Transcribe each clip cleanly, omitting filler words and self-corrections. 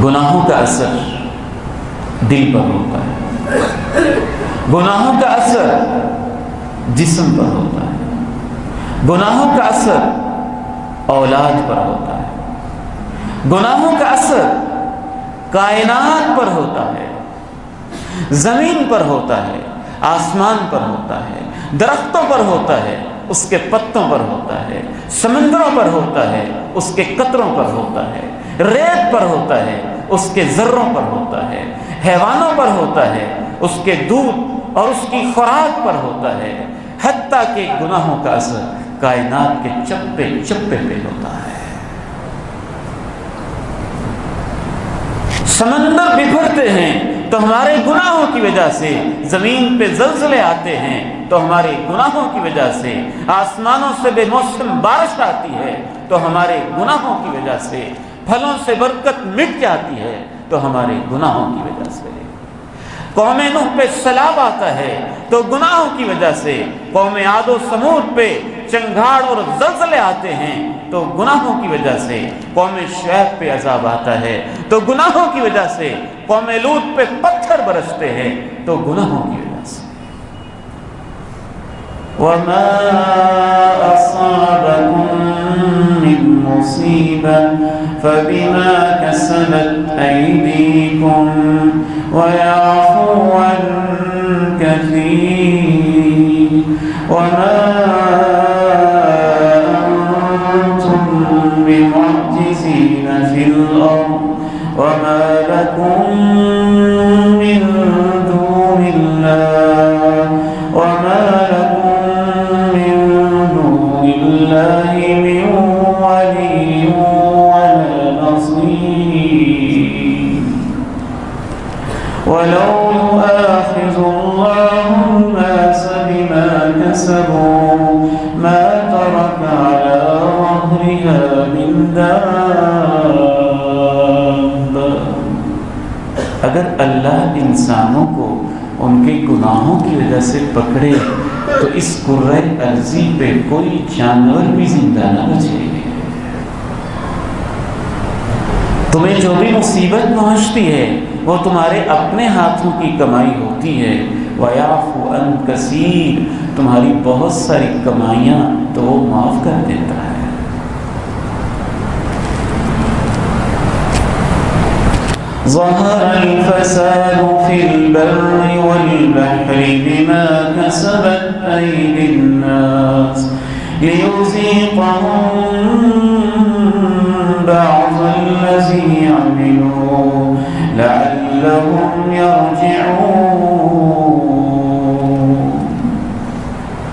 گناہوں کا اثر دل پر ہوتا ہے، گناہوں کا اثر جسم پر ہوتا ہے، گناہوں کا اثر اولاد پر ہوتا ہے، گناہوں کا اثر کائنات پر ہوتا ہے، زمین پر ہوتا ہے، آسمان پر ہوتا ہے، درختوں پر ہوتا ہے، اس کے پتوں پر ہوتا ہے، سمندروں پر ہوتا ہے، اس کے قطروں پر ہوتا ہے، ریت پر ہوتا ہے، اس کے ذروں پر ہوتا ہے، حیوانوں پر ہوتا ہے، اس کے دودھ اور اس کی خوراک پر ہوتا ہے، حتیٰ کہ گناہوں کا اثر کائنات کے چپے چپے پہ ہوتا ہے۔ سمندر بکھرتے ہیں تو ہمارے گناہوں کی وجہ سے، زمین پہ زلزلے آتے ہیں تو ہمارے گناہوں کی وجہ سے، آسمانوں سے بے موسم بارش آتی ہے تو ہمارے گناہوں کی وجہ سے، پھلوں سے برکت مٹ جاتی ہے تو ہمارے گناہوں کی وجہ سے، قوم نوح پہ سیلاب آتا ہے تو گناہوں کی وجہ سے، قوم عاد و ثمود پہ چنگھاڑ اور زلزلے آتے ہیں تو گناہوں کی وجہ سے، قوم شعیب پہ عذاب آتا ہے تو گناہوں کی وجہ سے، قوم لوط پہ پتھر برستے ہیں تو گناہوں کی وجہ سے۔ وَمَا أَصَابَكُم مِّن مُّصِيبَةٍ فَبِمَا كَسَبَتْ أَيْدِيكُمْ وَيَعْفُو عَن كَثِيرٍ وَمَا أَنتُم بِمُعْجِزِينَ فِي الْأَرْضِ وَمَا لَكُم مِّن دُونِ اللَّهِ وَمَا لَكُم مِّن دُونِ اللَّهِ مِن وَلِيٍّ وَلَا نَصِيرٍ وَلَوْ يُؤَاخِذُ اللَّهُ النَّاسَ بِمَا كَسَبُوا مَا تَرَكَ عَلَىٰ ظَهْرِهَا مِن دَابَّةٍ۔ اگر اللہ انسانوں کو ان کے گناہوں کی وجہ سے پکڑے تو اس کرۂ ارضی پہ کوئی جانور بھی زندہ نہ بچے۔ تمہیں جو بھی مصیبت پہنچتی ہے وہ تمہارے اپنے ہاتھوں کی کمائی ہوتی ہے۔ وَيَعْفُو عَن كَثِيرٍ، تمہاری بہت ساری کمائیاں تو وہ معاف کر دیتا ہے۔ ظَهَرَ الْفَسَادُ فِي الْبَرِّ وَالْبَحْرِ بِمَا كَسَبَتْ أَيْدِي النَّاسِ لِيُذِيقَهُم بَعْضَ الَّذِي عَمِلُوا لَعَلَّهُمْ يَرْجِعُونَ۔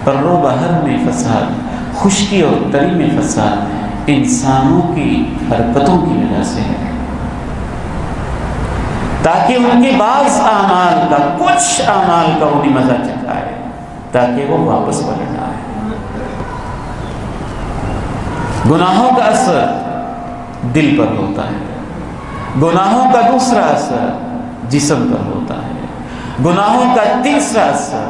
بر و بحر میں فساد، خشکی اور تری میں فساد انسانوں کی حرکتوں کی وجہ سے ہے، تاکہ ان کے بعض اعمال کا، کچھ اعمال کا انہیں مزہ چکھائے تاکہ وہ واپس پلٹ آئے۔ گناہوں کا اثر دل پر ہوتا ہے، گناہوں کا دوسرا اثر جسم پر ہوتا ہے، گناہوں کا تیسرا اثر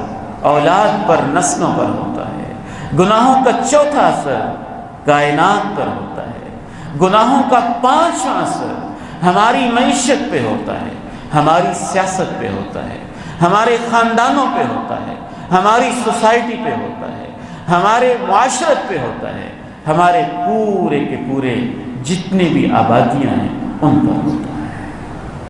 اولاد پر، نسلوں پر ہوتا ہے، گناہوں کا چوتھا اثر کائنات پر ہوتا ہے، گناہوں کا پانچواں اثر ہماری معیشت پہ ہوتا ہے، ہماری سیاست پہ ہوتا ہے، ہمارے خاندانوں پہ ہوتا ہے، ہماری سوسائٹی پہ ہوتا ہے، ہمارے معاشرت پہ ہوتا ہے، ہمارے پورے کے پورے جتنے بھی آبادیاں ہیں ان پر ہوتا ہے۔